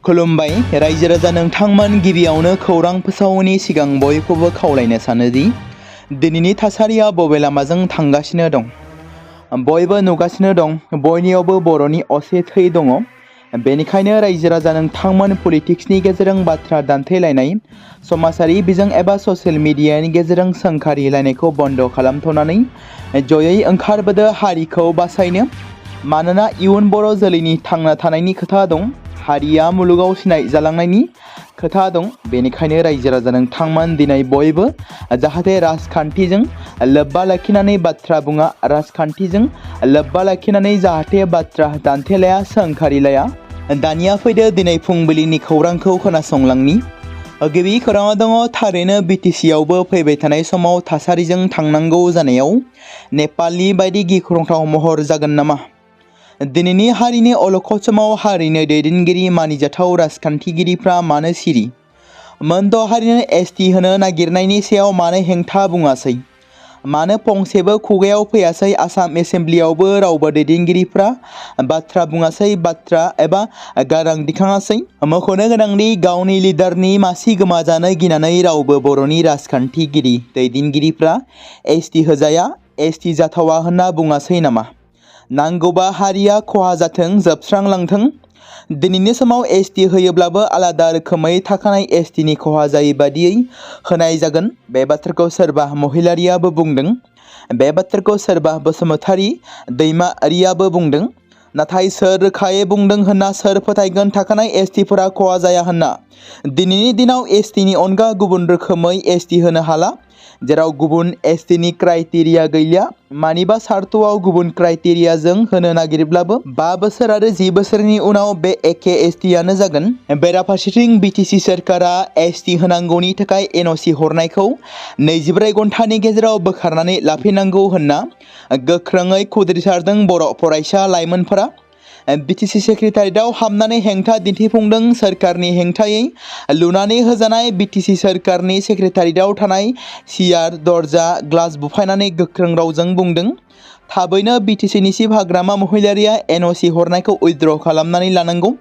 खुलुमबाय रायजो राजा नोंथांमोन गिबियावनो खौरां फोसावैनि सिगां बयखौबो खावलायनो सानोदि दिनैनि थासारिया बबे लामाजों थांगासिनो दं। बयबो नुगासिनो दं बयनियावबो बर'नि असे थै दङ। बेनिखायनो रायजो राजा नोंथांमोन पलिटिक्सनि गेजेरजों बाथ्रा दान्थेलायनाय, समाजारि बिजों एबा ससियेल मिडियानि गेजेरजों सोंखारिलायनायखौ बन्द खालामथ'नानै जयै ओंखारबोदो हारिखौ बासायनो। मानोना इयुन बर' जोलैनि थांना थानायनि खोथा दं, हारिया मुलुगाव सिनाय जालांनायनि खोथा दं। बेनिखायनो रायजो राजा नोंथांमोन दिनै बयबो जाहाथे राजखान्थिजों लोब्बा लाखिनानै बाथ्रा बुङा, राजखान्थिजों लोब्बा लाखिनानै जाहाथे बाथ्रा दान्थेलाया, सोंखारिलाया। दानिया फैदो दिनै फुंबिलिनि खौरांखौ खोनासंलांनि। गिबि खौराङाव दङ थारैनो बिटिसिआवबो फैबाय थानाय समाव थासारिजों थांनांगौ जानायाव नेपालनि बायदि गिख्रंथाव महर जागोन नामा? दिनैनि हारिनि अलखद समाव हारिनि दैदेनगिरि मानिजाथाव राजखान्थिगिरिफ्रा मानो सिरि? मोनद' हारिनो एसटि होनो नागिरनायनि सायाव मानो हेंथा बुङासै? मानो फंसेबो खुगायाव फैयासै? आसाम एसेम्ब्लियावबो रावबो दैदेनगिरिफ्रा बाथ्रा बुङासै, बाथ्रा एबा गारां दिखाङासै। मख'नो गोनांदि गावनि लिडारनि मासि गोमाजानो गिनानै रावबो बर'नि राजखान्थिगिरि दैदेनगिरिफ्रा एसटि होजाया, एसटि जाथावा होनना बुङासै नामा? नांगौबा हारिया खहा जाथों, जोबस्रांलांथों। दिनैनि समाव एसटि होयोब्लाबो आलादा रोखोमै थाखानाय एसटिनि खहा जायै बादियै होनाय जागोन। बे बाथ्राखौ सोरबा महिलारियाबो बुंदों। बे बाथ्राखौ सोरबा बसुमतारी दैमारियाबो बुंदों। नाथाय सोर रोखायै बुंदों होनना सोर फोथायगोन थाखानाय एसटिफोरा खहा जाया होनना? दिनैनि दिनाव एसटिनि अनगा गुबुन रोखोमै एसटि होनो हाला, जेराव गुबुन एसटिनि क्राइटेरिया गैलिया। मानिबा सार्टआव गुबुन क्राइटेरियाजों होनो नागिरब्लाबो 5 बोसोर आरो 10 बोसोरनि उनाव बे एखे एसटिआनो जागोन। बेराफारसेथिं बिटिसि सोरखारा एसटि होनांगौनि थाखाय एनअसि हरनायखौ 24 घन्टानि गेजेराव बोखारनानै लाफिननांगौ होनना गोख्रोङै खुद्रिसारदों बर' फरायसा लाइमोनफोरा। बिटिसि सेक्रेटारियेटआव हाबनानै हेंथा दिन्थिफुंदों। सोरखारनि हेंथायै लुनानै होजानाय बिटिसि सोरखारनि सेक्रेटारियेटआव थानाय सियार, दरजा, ग्लास बुफायनानै गोख्रों रावजों बुंदों, थाबैनो बिटिसिनि चिफ हाग्रामा महिलारिया एनअसि हरनायखौ उइथड्र खालामनानै लानांगौ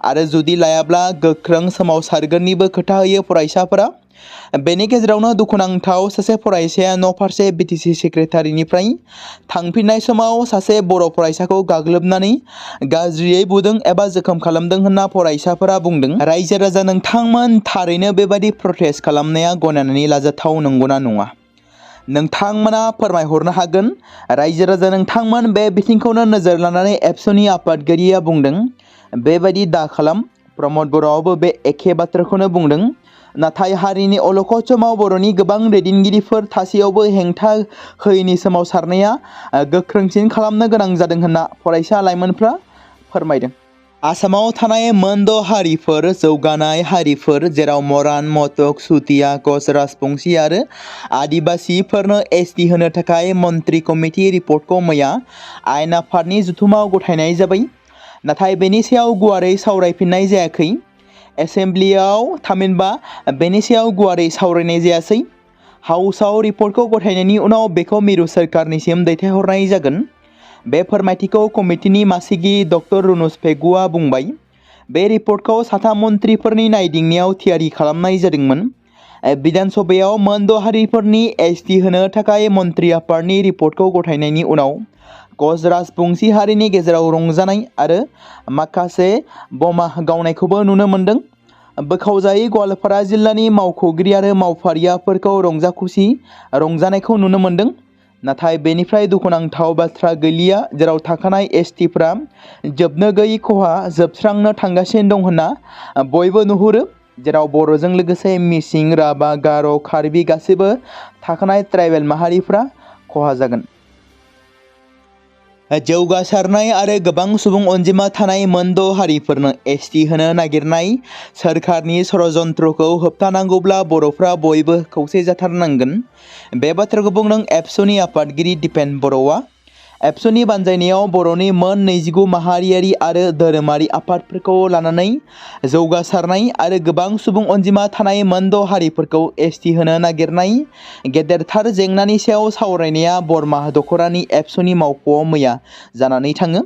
आरो जुदि लायाब्ला गोख्रों सोमावसारगोननिबो खोथा होयो फरायसाफोरा। बेनि गेजेरावनो दुखुनांथाव, सासे फरायसाया न'फारसे बिटिसि सेक्रेटारिनिफ्राय थांफिननाय समाव सासे बर' फरायसाखौ गाग्लोबनानै गाज्रियै बुदों एबा जोखोम खालामदों होनना फरायसाफोरा बुंदों। रायजो राजा नोंथांमोन थारैनो बेबादि प्रटेस्ट खालामनाया गनायनानै लाजाथाव नंगौना नङा? नोंथांमोना फोरमायहरनो हागोन। रायजो राजा नोंथांमोन बे बिथिंखौनो नोजोर लानानै एबसुनि आफादगिरिया बुंदों, बेबायदि दा खालाम। प्रमद बर'आबो बे एखे बाथ्राखौनो बुंदों। नाथाय हारिनि अलखद समाव बर'नि गोबां दैदेनगिरिफोर थासेयावबो हेंथा होयैनि सोमावसारनाया गोख्रोंसिन खालामनो गोनां जादों होनना फरायसा लाइमोनफ्रा फोरमायदों। आसामाव थानाय मोनद' हारिफोर, जौगानाय हारिफोर जेराव मरान, मटक, चुटिया, कच, राजबंशी आरो आदिबासीफोरनो एसटि होनो थाखाय मन्त्रि कमिटि रिपर्टखौ मैया आयेन आफादनि जथुमाव गथायनाय जाबाय। नाथाय बेनि सायाव गुवारै सावरायफिननाय जायाखै। एसेम्ब्लियाव थामहिनबा बेनि सायाव गुवारै सावरायनाय जायासै। हाउसआव रिपर्टखौ गथायनायनि उनाव बेखौ मिरु सोरखारनिसिम दैथायहरनाय जागोन। बे फोरमायथिखौ कमिटिनि मासिगिरि डक्टर रुनुस पेगुआ बुंबाय। बे रिपर्टखौ साथाम मन्थ्रिफोरनि नायदिंनायाव थियारि खालामनाय जादोंमोन। बिधान सभायाव मोनद' हारिफोरनि एसटि होनो थाखाय मन्त्रि आफादनि रिपर्टखौ गथायनायनि उनाव कच, राजबंशी हारिनि गेजेराव रंजानाय आरो माखासे बमा गावनायखौबो नुनो मोन्दों। बोखावजायै गवालपारा जिल्लानि मावख'गिरि आरो मावफारियाफोरखौ रंजा-खुसि रंजानायखौ नुनो मोन्दों। नाथाय बेनिफ्राय दुखुनांथाव बाथ्रा गैलिया, जेराव थाखानाय एसटिफ्रा जोबनो गैयै खहा जोबस्रांनो थांगासिनो दं होनना बयबो नुहुरो। जेराव बर'जों लोगोसे मिसिं, राभा, गार', कार्बि गासैबो थाखानाय ट्राइबेल माहारिफ्रा खहा जागोन। जौगासारनाय आरो गोबां सुबुं अनजिमा थानाय मोनद' हारिफोरनो एसटि होनो नागिरनाय सोरखारनि षड़यन्त्रखौ होबथानांगौब्ला बर'फ्रा बयबो खौसे जाथारनांगोन। बे बाथ्राखौ बुंदों एबसुनि आफादगिरि दिपेन बर'आ। एबसुनि बानजायनायाव बर'नि मोन 29 माहारियारि आरो धोरोमारि आफादफोरखौ लानानै जौगासारनाय आरो गोबां सुबुं अनजिमा थानाय मोनद' हारिफोरखौ एसटि होनो नागिरनाय गेदेरथार जेंनानि सायाव सावरायनाया बरमा दख'रानि एबसुनि मावख'आव मैया जानानै थाङो।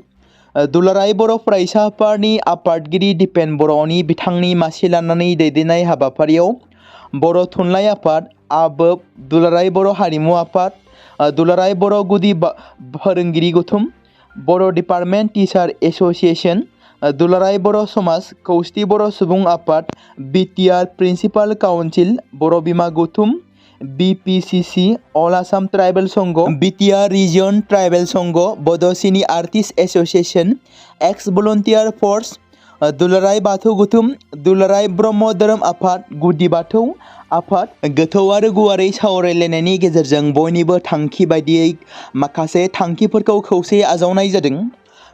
दुलाराय बर' फरायसा आफादनि आफादगिरि दिपेन बर'नि बिथांनि मासि लानानै दैदेननाय हाबाफारियाव बर' थुनलाइ आफाद, आबोब, दुलाराय बर' हारिमु आफाद, दुलाराय बर' गुदि फोरोंगिरि गौथुम, बर' डिपार्टमेन्ट टिचार एस'सिएशन, दुलाराय बर' समाज, खौसेथि बर' सुबुं आफाद, BTR प्रिन्सिपाल काउन्सिल, बर' बिमा गौथुम, BPCC, अल आसाम ट्राइबेल संघ, BTR रिजियन ट्राइबेल संघ, बड' सिनि आर्टिस्ट एस'सिएशन, एक्स भलन्टियार फर्स, दुलाराय बाथौ गौथुम, दुलाराय ब्रह्म धोरोम आफाद, गुदि बाथौ आफाद गोथौ आरो गुवारै सावरायलायनायनि गेजेरजों बयनिबो थांखि बायदियै माखासे थांखिफोरखौ खौसेयै आजावनाय जादों।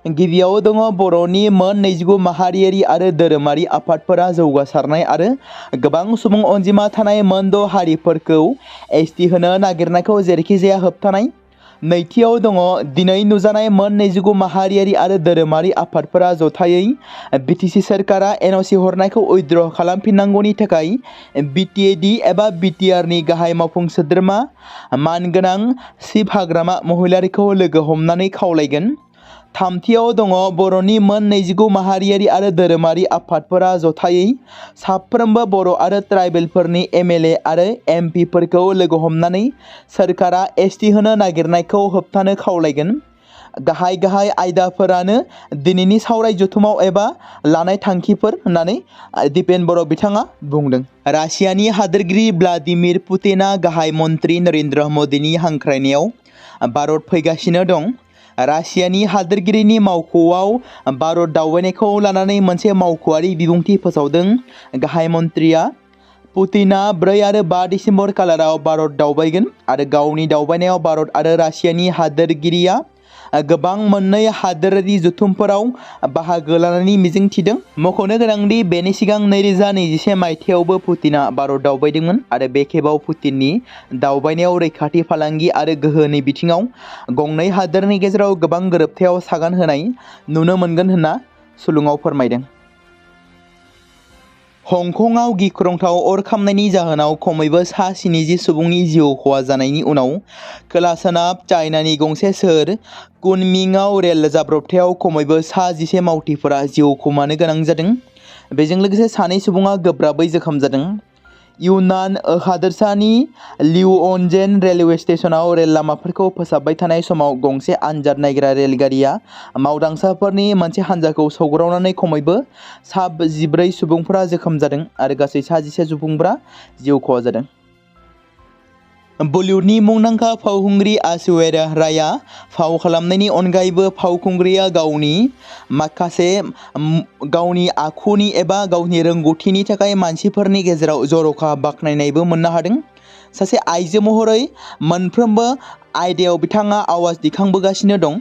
गिबियाव दङ बर'नि मोन 29 माहारियारि आरो धोरोमारि आफादफोरा जौगासारनाय आरो गोबां सुबुं अनजिमा थानाय मोन 6 हारिफोरखौ एसटि होनो नागिरनायखौ जेरैखिजाया होबथानाय। नैथियाव दङ दिनै नुजानाय मोन 29 माहारियारि आरो धोरोमारि आफादफोरा जथायै BTC सोरखारा NOC हरनायखौ उइथड्र खालामफिननांगौनि थाखाय BTAD एबा BTRनि गाहाय मावफुं सोद्रोमा मानगोनां चिफ हाग्रामा महिलारिखौ लोगो हमनानै खावलायगोन। थामथियाव दङ बर'नि मोन 29 माहारियारि आरो धोरोमारि आफादफोरा जथायै साफ्रोमबो बर' आरो ट्राइबेलफोरनि MLA आरो MPफोरखौ लोगो हमनानै सोरखारा ST होनो नागिरनायखौ होबथानो खावलायगोन। गाहाय आयदाफोरानो दिनैनि सावराय जथुमाव एबा लानाय थांखिफोर होननानै दिपेन बर' बिथाङा बुंदों। रासियानि हादोरगिरि व्लादिमिर पुतिना गाहाय मन्त्रि नरेन्द्र मदिनि हांख्रायनायाव भारत फैगासिनो दं। रासियानि हादोरगिरिनि मावख'आव भारत दावबायनायखौ लानानै मोनसे मावख'आरि बिबुंथि फोसावदों। गाहाय मन्थ्रिया पुतिना 4 आरो 5 डिसेम्बर खालाराव भारत दावबायगोन आरो गावनि दावबायनायाव भारत आरो रासियानि हादोरगिरिया गोबां मोननै हादोरारि जथुमफोराव बाहागो लानायनि मिजिं थिदों। मख'नो गोनांदि बेनि सिगां 2021 मायथाइयावबो पुतिना भारत दावबायदोंमोन आरो बे खेबाव पुतिननि दावबायनायाव रैखाथि, फालांगि आरो गोहोनि बिथिङाव गंनै हादोरनि गेजेराव गोबां गोरोबथायाव सागान होनाय नुनो मोनगोन होनना सुलुङाव फोरमायदों। हंकंआव गिख्रंथाव अर खामनायनि जाहोनाव खमैबो सा 70 सुबुंनि जिउ खहा जानायनि उनाव खोला-सोनाब चाइनानि गंसे सोहोर कुनमिंआव रेल जाब्रबथायाव खमैबो सा 11 मावथिफोरा जिउ खोमानो गोनां जादों। बेजों लोगोसे 2 सुबुङा गोब्राबै जोखोम जादों। इउनान हादोरसानि लिउअनजेन रेलवे स्टेशनाव रेल लामाफोरखौ फोसाबबाय थानाय समाव गंसे आनजाद नायग्रा रेलगारिया मावदांसाफोरनि मोनसे हानजाखौ सौग्रावनानै खमैबो सा 14 सुबुंफोरा जोखोम जादों आरो गासै सा 11 सुबुंफोरा जिउ खहा जादों। बलिउडनि मुंदांखा फावखुंग्रि ऐश्वर्या रायआ फाव खालामनायनि अनगायैबो फावखुंग्रिया गावनि आखुनि एबा गावनि रोंग'थिनि थाखाय मानसिफोरनि गेजेराव जर'खा बाख्नायनायबो मोननो हादों। सासे आइजो महरै मोनफ्रोमबो आयदायाव बिथाङा आवाज दिखांबोगासिनो दं।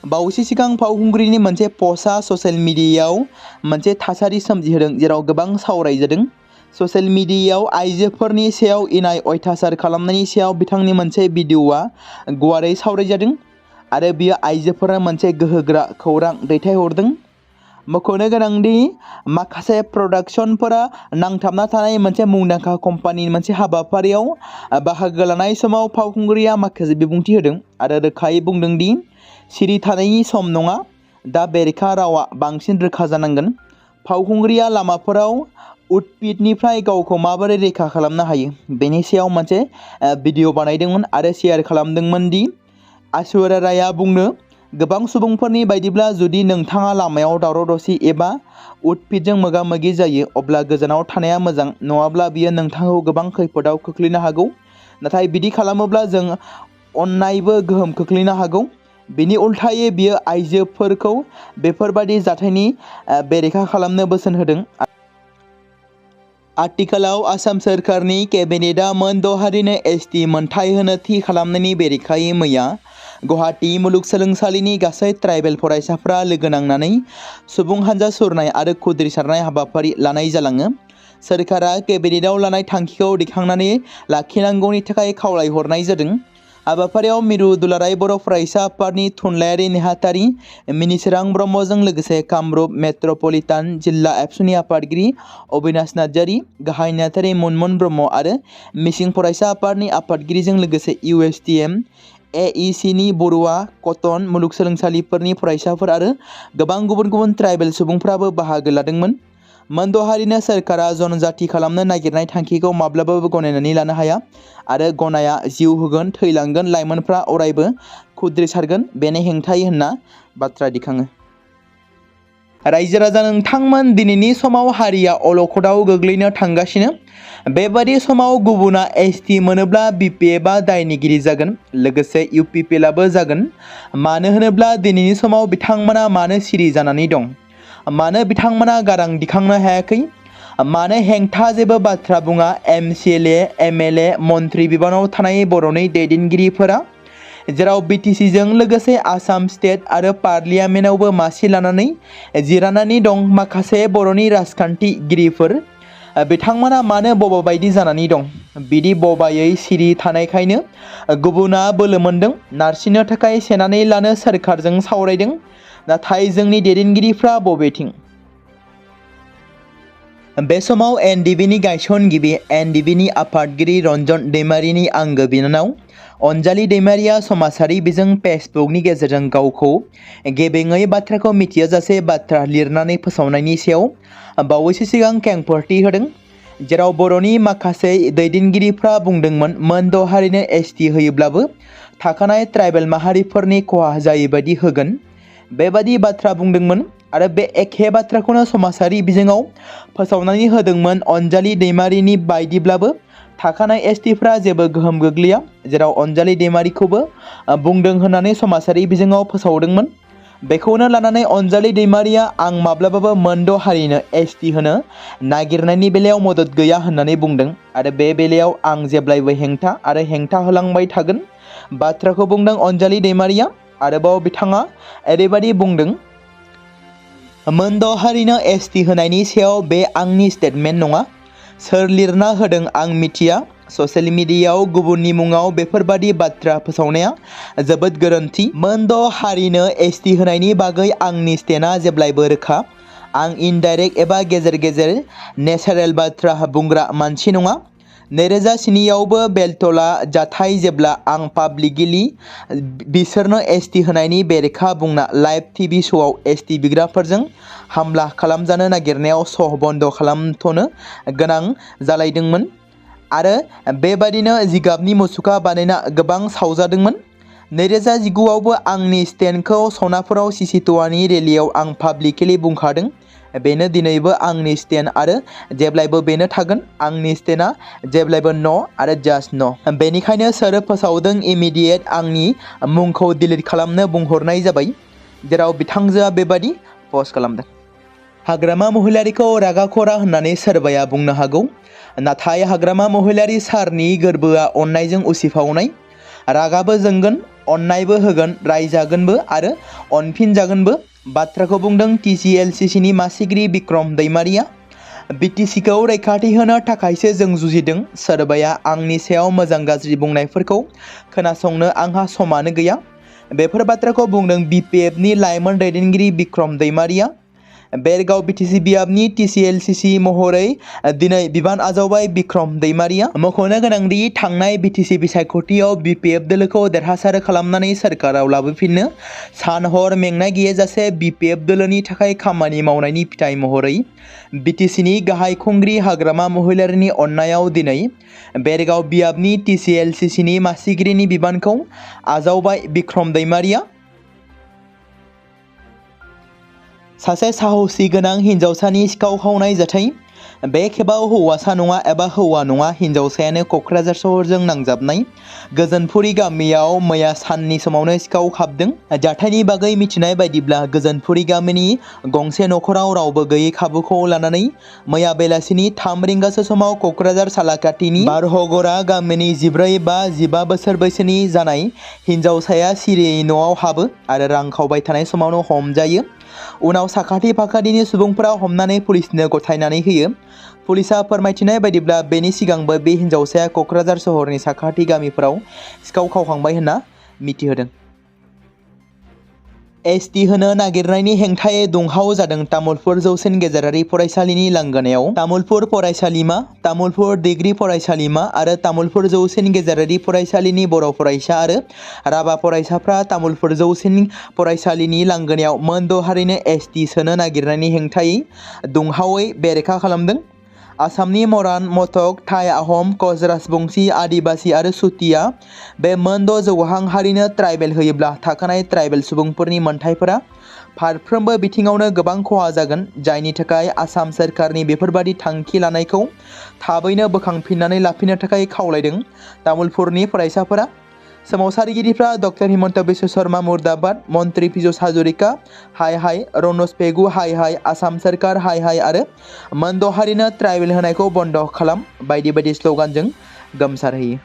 बावैसो सिगां फावखुंग्रिनि मोनसे पस्टआ ससियेल मिडियायाव मोनसे थासारि सोमजिहोदों जेराव गोबां सावरायजादों। ससियेल मिडियायाव आइजोफोरनि सायाव इनाय अयथासार खालामनायनि सायाव बिथांनि मोनसे भिडिअ'आ गुवारै सावरायजादों आरो बियो आइजोफोरा मोनसे गोहोगोरा खौरां दैथायहरदों। मख'नो गोनांदि माखासे प्रडाक्शनफोरा नांथाबना थानाय मोनसे मुंदांखा कम्पानिनि मोनसे हाबाफारियाव बाहागो लानाय समाव फावखुंग्रिया माखासे बिबुंथि होदों आरो रोखायै बुंदों दि सिरि थानायनि सम नङा, दा बेरेखा रावा बांसिन रोखा जानांगोन। फावखुंग्रिया लामाफोराव उटपिटनिफ्राय गावखौ माबोरै रैखा खालामनो हायो बेनि सायाव मोनसे भिडिअ बानायदोंमोन आरो शेयार खालामदोंमोन दि ऐश्वर्या रायआ बुंनो गोबां सुबुंफोरनि बायदिब्ला जुदि नोंथाङा लामायाव दावराव-दावसि एबा उटपिटजों मोगा-मोगि जायो अब्ला गोजानाव थानाया मोजां, नङाब्ला बियो नोंथांखौ गोबां खैफोदाव खोख्लैनो हागौ। नाथाय बिदि खालामोब्ला जों अननायबो गोहोम खोख्लैनो हागौ। बिनि उल्थायै बियो आइजोफोरखौ बेफोरबादि जाथायनि बेरेखा खालामनो बोसोन होदों। आथिखालाव आसाम सोरखारनि केबिनेटआ मोन 6 हारिनो एसटि मोनथाय होनो थि खालामनायनि बेरेखायै मैया गुवाहाटी मुलुगसोलोंसालिनि गासै ट्राइबेल फरायसाफ्रा लोगो नांनानै सुबुं हानजा सुरनाय आरो खुद्रिसारनाय हाबाफारि लानाय जालाङो। सोरखारा केबिनेटआव लानाय थांखिखौ दिखांनानै लाखिनांगौनि थाखाय खावलायहरनाय जादों। हाबाफारियाव मिरु दुलाराय बर' फरायसा आफादनि थुनलाइयारि नेहाथारि मिनिसोरां ब्रह्मजों लोगोसे कामरुप मेट्रपलिटान जिल्ला एबसुनि आफादगिरि अबिनाश नार्जारि, गाहाय नेहाथारि मुनमुन ब्रह्म आरो मिसिं फरायसा आफादनि आफादगिरिजों लोगोसे USTM AECनि बरुवा कटन मुलुगसोलोंसालिफोरनि फरायसाफोर आरो गोबां गुबुन गुबुन ट्राइबेल सुबुंफ्राबो बाहागो लादोंमोन। मोनद' हारिनो सोरखारा जनजाति खालामनो नागिरनाय थांखिखौ माब्लाबाबो गनायनानै लानो हाया आरो गनाया जिउ होगोन, थैलांगोन, लाइमोनफ्रा अरायबो खुद्रिसारगोन बेनि हेंथायै होनना बाथ्रा दिखाङो। रायजो राजा नोंथांमोन, दिनैनि समाव हारिया अलखदाव गोग्लैनो थांगासिनो। बेबादि समाव गुबुना ST मोनोब्ला BPFआ दायनिगिरि जागोन, लोगोसे UPPLआबो जागोन। मानो होनोब्ला दिनैनि समाव बिथांमोना मानो सिरि जानानै दं? मानो बिथांमोना गारां दिखांनो हायाखै? मानो हेंथा जेबो बाथ्रा बुङा MCLA, MLA, मन्त्रि बिबानाव थानाय बर'नि दैदेनगिरिफोरा? जेराव BTCजों लोगोसे आसाम स्टेट आरो पार्लियामेन्टआवबो मासि लानानै जिरायनानै दं माखासे बर'नि राजखान्थिगिरिफोर। बिथांमोना मानो बबा बायदि जानानै दं? बिदि बबायै सिरि थानायखायनो गुबुना बोलो मोन्दों। नारसिननो थाखाय सेनानै लानो सोरखारजों सावरायदों। नाथाय जोंनि दैदेनगिरिफ्रा बबेथिं? बे समाव NDBनि गायसनगिरि, NDBनि आफादगिरि रन्जन दैमारिनि आंगो बिनानाव अनजालि दैमारिया समाजारि बिजों फेसबुकनि गेजेरजों गावखौ गेबेङै बाथ्राखौ मिथियाजासे बाथ्रा लिरनानै फोसावनायनि सायाव बावैसो सिगां खेंफोरथि होदों। जेराव बर'नि माखासे दैदेनगिरिफ्रा बुंदोंमोन मोनद' हारिनो ST होयोब्लाबो थाखानाय ट्राइबेल माहारिफोरनि खहा जायैबादि होगोन। बेबादि बाथ्रा बुंदोंमोन आरो बे एखे बाथ्राखौनो समाजारि बिजोङाव फोसावनानै होदोंमोन। अनजालि दैमारिनि बायदिब्लाबो थाखानाय STफ्रा जेबो गोहोम गोग्लैया, जेराव अनजालि दैमारिखौबो बुंदों होननानै समाजारि बिजोङाव फोसावदोंमोन। बेखौनो लानानै अनजालि दैमारिया आं माब्लाबाबो मोनद' हारिनो ST होनो नागिरनायनि बेलायाव मदद गैया होननानै बुंदों आरो बे बेलायाव आं जेब्लायबो हेंथा आरो हेंथा होलांबाय थागोन बाथ्राखौ बुंदों अनजालि दैमारिया। आरोबाव बिथाङा ओरैबादि बुंदों, मोनद' हारिनो ST होनायनि सायाव बे आंनि स्टेटमेन्ट नङा। सोर लिरना होदों आं मिथिया। ससियेल मिडियायाव गुबुननि मुङाव बेफोरबादि बाथ्रा फोसावनाया जोबोद गोरोन्थि। मोनद' हारिनो ST होनायनि बागै आंनि स्टेन्डआ जेब्लायबो रोखा। आं इनडाइरेक्ट एबा गेजेर गेजेर नेचारेल बाथ्रा बुंग्रा मानसि नङा। 2007आवबो बेलतला जाथाय जेब्ला आं पाब्लिकलि बिसोरनो ST होनायनि बेरेखा बुंना लाइभ TV श'आव ST बिग्राफोरजों हामला खालामजानो नागिरनायाव श'ह बन्द खालामथ'नो गोनां जालायदोंमोन आरो बेबादिनो जिगाबनि मुसुखा बानायना गोबां सावजादोंमोन। 2019आवबो आंनि स्टेन्डखौ सनापुराव सिसिट'वानि रेलियाव आं पाब्लिकलि बुंखादों। बेनो दिनैबो आंनि स्टेन्ड आरो जेब्लायबो बेनो थागोन। आंनि स्टेन्डआ जेब्लायबो न' आरो जास्ट न'। बेनिखायनो सोर फोसावदों इमिडियेट आंनि मुंखौ डिलिट खालामनो बुंहरनाय जाबाय। जेराव बिथांजोआ बेबादि पस्ट खालामदों। हाग्रामा महिलारिखौ रागा खरा होननानै सोरबाया बुंनो हागौ, नाथाय हाग्रामा महिलारि सारनि गोरबोआ अननायजों उसिफावनाय। रागाबो जोंगोन, अननायबो होगोन, रायजागोनबो आरो अनफिनजागोनबो। बाथ्राखौ बुंदों TCLCCनि मासिगिरि बिक्रम दैमारिया। BTCखौ रैखाथि होनो थाखायसो जों जुजिदों। सोरबाया आंनि सायाव मोजां गाज्रि बुंनायफोरखौ खोनासंनो आंहा समानो गैया। बेफोर बाथ्राखौ बुंदों BPFनि लाइमोन दैदेनगिरि बिक्रम दैमारिया। बेरगाव BTC बियाबनि TCLCC महरै दिनै बिबान आजावबाय बिक्रम दैमारिया। मख'नो गोनांदि थांनाय BTC बिसायख'थियाव BPF दोलोखौ देरहासार खालामनानै सोरखाराव लाबोफिननो सान हर मेंनाय गैयाजासे BPF दोलोनि थाखाय खामानि मावनायनि फिथाइ महरै BTCनि गाहाय खुंग्रि हाग्रामा महिलारिनि अननायाव दिनै बेरगाव बियाबनि TCLCCनि मासिगिरिनि बिबानखौ आजावबाय बिक्रम दैमारिया। सासे साहसि गोनां हिन्जावसानि सिखाव खावनाय जाथाय। बे खेबाव हौवासा नङा एबा हौवा नङा, हिन्जावसायानो क'क्राझार सहरजों नांजाबनाय गोजोनपुरि गामियाव मैया साननि समावनो सिखाव खाबदों। जाथायनि बागै मिथिनाय बायदिब्ला गोजोनपुरि गामिनि गंसे नखराव रावबो गैयै खाबुखौ लानानै मैया बेलासिनि 3 रिंगासो समाव क'क्राझार सालाकाटिनि बारहगरा गामिनि 14 बा 15 बोसोर बैसोनि जानाय हिन्जावसाया सिरियै न'आव हाबो आरो रां खावबाय थानाय समावनो हमजायो। उनाव साखाथि फाखाथिनि सुबुंफोरा हमनानै पुलिसनो गथायनानै होयो। पुलिसा फोरमायथिनाय बायदिब्ला बेनि सिगांबो बे हिन्जावसाया क'क्राझार सहरनि साखाथि गामिफोराव सिखाव खावखांबाय होनना मिथिहोदों। एसटि होनो नागिरनायनि हेंथायै दुंहाव जादों तामुलपुर जौसिन गेजेरारि फरायसालिनि लांगोनायाव। तामुलपुर फरायसालिमा, तामुलपुर डिग्री फरायसालिमा आरो तामुलपुर जौसिन गेजेरारि फरायसालिनि बर' फरायसा आरो राभा फरायसाफ्रा तामुलपुर जौसिन फरायसालिनि लांगोनायाव मोन द' हारिनो एसटि सोनो नागिरनायनि हेंथायै दुंहावै बेरेखा खालामदों। आसामनि मरान, मटक, थाई, आहम, कच, राजबंशी, आदिबासी आरो सुतिया बे मोन द' जौगाहां हारिनो ट्राइबेल होयोब्ला थाखानाय ट्राइबेल सुबुंफोरनि मोनथायफोरा फारफ्रोमबो बिथिङावनो गोबां खहा जागोन, जायनि थाखाय आसाम सोरखारनि बेफोरबादि थांखि लानायखौ थाबैनो बोखांफिननानै लाफिननो थाखाय खावलायदों। तामुलपुरनि फरायसाफोरा सोमावसारगिरिफ्रा डक्टर हिमन्त बिश्व शर्मा मुर्दाबाद, मन्त्रि पीयूष हाजरिका हाय हाय, रनज पेगु हाय हाय, आसाम सोरखार हाय हाय आरो मोन द' हारिनो ट्राइबेल होनायखौ बन्द खालाम बायदि बायदि स्लगानजों गोमसारहोयो।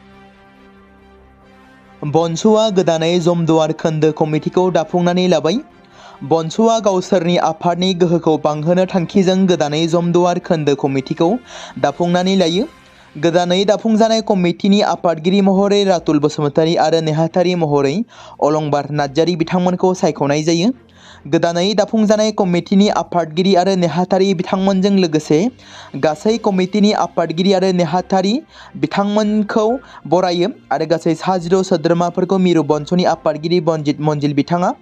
बनसुआ गोदानै जमदुवार खोन्दो कमिटिखौ दाफुंनानै लाबाय। बनसुआ गावसोरनि आफादनि गोहोखौ बांहोनो थांखिजों गोदानै जमदुवार खोन्दो कमिटिखौ दाफुंनानै लायो। गोदानै दाफुंजानाय कमिटिनि आफादगिरि महरै रातुल बसुमतारी आरो नेहाथारि महरै अलंबार नार्जारी बिथांमोनखौ सायख'नाय जायो। गोदानै दाफुंजानाय कमिटिनि आफादगिरि आरो नेहाथारि बिथांमोनजों लोगोसे गासै कमिटिनि आफादगिरि आरो नेहाथारि बिथांमोनखौ बरायो आरो गासै 60 सोद्रोमाफोरखौ मिरु बनस'नि आफादगिरि बनजित मनजिल बिथाङा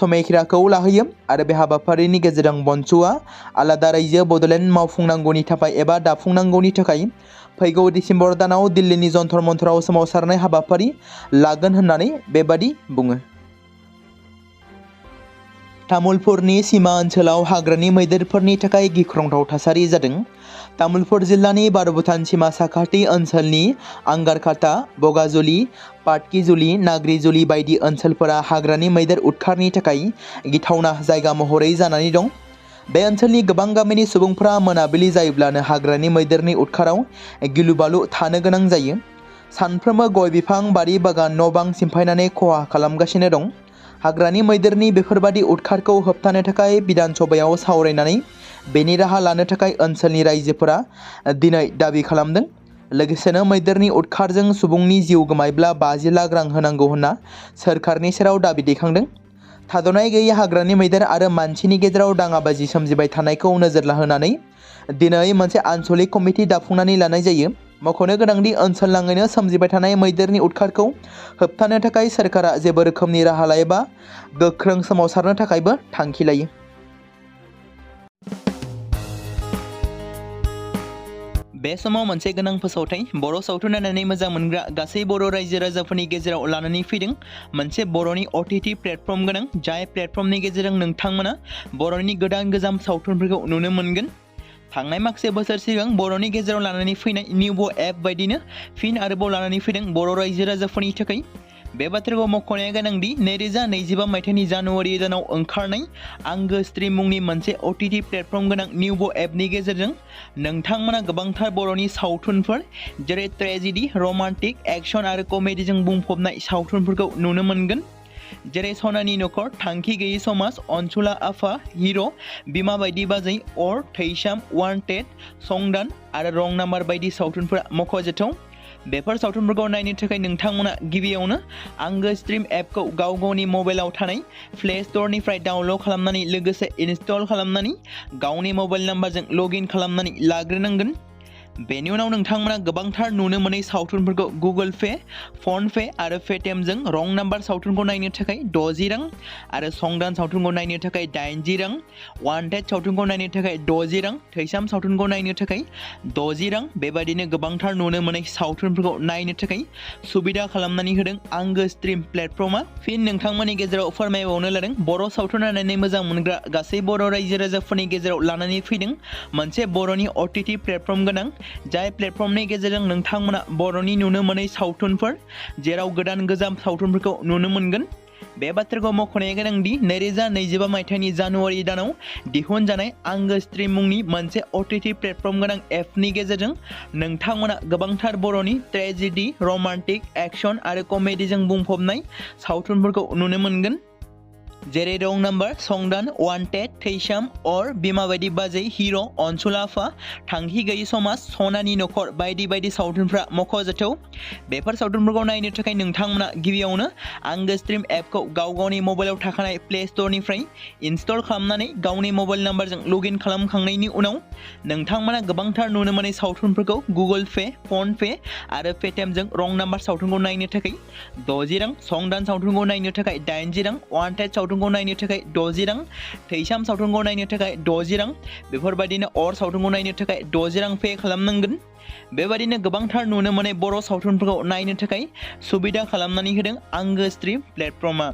समायखिराखौ लाहोयो आरो बे हाबाफारिनि गेजेरजों बनस'आ आलादा रायजो बड'लेण्ड मावफुंनांगौनि थाखाय एबा दाफुंनांगौनि थाखाय फैगौ डिसेम्बर दानाव दिल्लीनि जन्तर मन्तराव सोमावसारनाय हाबाफारि लागोन होननानै बेबादि बुङो। तामुलपुरनि सीमा ओनसोलाव हाग्रानि मैदेरफोरनि थाखाय गिख्रंथाव थासारि जादों। तामुलपुर जिल्लानि भारत-भुटान सीमा साखाथि ओनसोलनि आंगारखाता, बगाजुलि, पाटकिजुलि, नाग्रिजुलि बायदि ओनसोलफोरा हाग्रानि मैदेर उदखारनि थाखाय गिथावना जायगा महरै जानानै दं। बे ओनसोलनि गोबां गामिनि सुबुंफोरा मोनाबिलि जायोब्लानो हाग्रानि मैदेरनि उदखाराव गिलुबालु थानो गोनां जायो। सानफ्रोमबो गय बिफां, बारि बागान, न' बां सिमफायनानै खहा खालामगासिनो दं। हाग्रानि मैदेरनि बेफोरबादि उदखारखौ होबथानो थाखाय बिधान सभायाव सावरायनानै बेनि राहा लानो थाखाय ओनसोलनि रायजोफोरा दिनै दाबि खालामदों। लोगोसेनो मैदेरनि उदखारजों सुबुंनि जिउ गोमायोब्ला 50 लाख रां होनांगौ होनना सोरखारनि सेराव दाबि दैखांदों। थाद'नाय गैयै हाग्रानि मैदेर आरो मानसिनि गेजेराव दाङाबाजि सोमजिबाय थानायखौ नोजोर होनानै दिनै मोनसे आनसलिक कमिटि दाफुंनानै लानाय जायो। मख'नो गोनांदि ओनसोल नाङैनो सोमजिबाय थानाय मैदेरनि उदखारखौ होबथानो थाखाय सोरखारा जेबो रोखोमनि राहा लायोबा गोख्रों सोमावसारनो थाखायबो थांखि लायो। बे समाव मोनसे गोनां फोसावथाय बर' सावथुन नायनानै मोजां मोनग्रा गासै बर' रायजो राजाफोरनि गेजेराव लानानै फैदों मोनसे बर'नि OTT प्लेटफर्म गोनां, जाय प्लेटफर्मनि गेजेरजों नोंथांमोना बर'नि गोदान सावथुनफोरखौ नुनो मोनगोन। थांनाय माखासे बोसोर सिगां बर'नि गेजेराव लानानै फैनाय निउबो एप बायदिनो फिन आरोबाव लानानै फैदों बर' रायजो राजाफोरनि थाखाय। बे बाथ्राखौ मख'नाया गोनांदि 2025 मायथाइनि जानुवारि दानाव ओंखारनाय आंगो स्ट्रीम मुंनि मोनसे OTT प्लेटफर्म गोनां निउबो एपनि गेजेरजों नोंथांमोना गोबांथार बर'नि सावथुनफोर जेरै ट्रेजेडी, रमान्टिक, एक्शन आरो कमेडीजों बुंफबनाय सावथुनफोरखौ नुनो मोनगोन। जेरै सनानि नखर, थांखि गैयै समाज, अनसुला आफा, हिर', बिमा बायदि बाजै, अर, थैसाम, वान्टेड, संदान आरो रं नाम्बार बायदि सावथुनफोरा मख'जाथाव। बेफोर सावथुनफोरखौ नायनो थाखाय नोंथांमोना गिबियावनो आंगो स्ट्रीम एपखौ गाव गावनि मबाइलाव थानाय प्ले स्ट'रनिफ्राय डाउनल'ड खालामनानै लोगोसे इनस्टल खालामनानै गावनि मबाइल नाम्बारजों लगइन खालामनानै लाग्रोनांगोन। बेनि उनाव नोंथांमोना गोबांथार नुनो मोनै सावथुनफोरखौ गुगोल पे, फन पे आरो पेटिएमजों रं नाम्बार सावथुनखौ नायनो थाखाय 60 रां आरो संदान सावथुनखौ नायनो थाखाय 80 रां, वान्टेड सावथुनखौ नायनो थाखाय 60 रां, थैसाम सावथुनखौ नायनो थाखाय 60 रां बेबायदिनो गोबांथार नुनो मोनै सावथुनफोरखौ नायनो थाखाय सुबिदा खालामनानै होदों आंगो स्ट्रीम प्लेटफर्मा। फिन नोंथांमोननि गेजेराव फोरमायबावनो लादों बर' सावथुन नायनानै मोजां मोनग्रा गासै बर' रायजो राजाफोरनि गेजेराव लानानै फैदों मोनसे बर'नि OTT प्लेटफर्म गोनां, जाय प्लेटफर्मनि गेजेरजों नोंथांमोना बर'नि नुनो मोनै सावथुनफोर जेराव गोजाम सावथुनफोरखौ नुनो मोनगोन। बे बाथ्राखौ मख'नाया गोनांदि 2025 मायथाइनि जानुवारि दानाव दिहुनजानाय आंगो स्ट्रीम मुंनि मोनसे OTT प्लेटफर्म गोनां एपनि गेजेरजों नोंथांमोना गोबांथार बर'नि ट्रेजेडी, रमान्टिक, एक्शन आरो कमेडीजों बुंफबनाय सावथुनफोरखौ नुनो मोनगोन। जेरै रं नाम्बार, संदान, वान्टेड, थैसाम, अर, बिमा बायदि बाजै, हिर', अनसुलाफा, थांखि गैयि समाज, सनानि नखर बायदि बायदि सावथुनफ्रा मख'जाथाव। बेफोर सावथुनफोरखौ नायनो थाखाय नोंथांमोना गिबियावनो आंगो स्ट्रिम एपखौ गावनि मबाइलाव थाखानाय प्ले स्ट'रनिफ्राय इनस्टल खालामनानै गावनि मबाइल नाम्बारजों लगइन खालामखांनायनि उनाव नोंथांमोना गोबांथार नुनो मोनै सावथुनफोरखौ गुगोल पे, फन पे आरो पेटिएमजों रं नाम्बार सावथुनखौ नायनो थाखाय 60 रां, संदान सावथुनखौ नायनो थाखाय 80 रां, वान्टेड सावथुनखौ नायनो थाखाय 60 रां, थैसाम सावथुनखौ नायनो थाखाय 60 रां, बेफोरबायदिनो अर सावथुनखौ नायनो थाखाय 60 रां पे खालामनांगोन। बेबायदिनो गोबांथार नुनो मोनै बर' सावथुनफोरखौ नायनो थाखाय सुबिदा खालामनानै होदों आंगो स्ट्रिम प्लेटफर्मआ।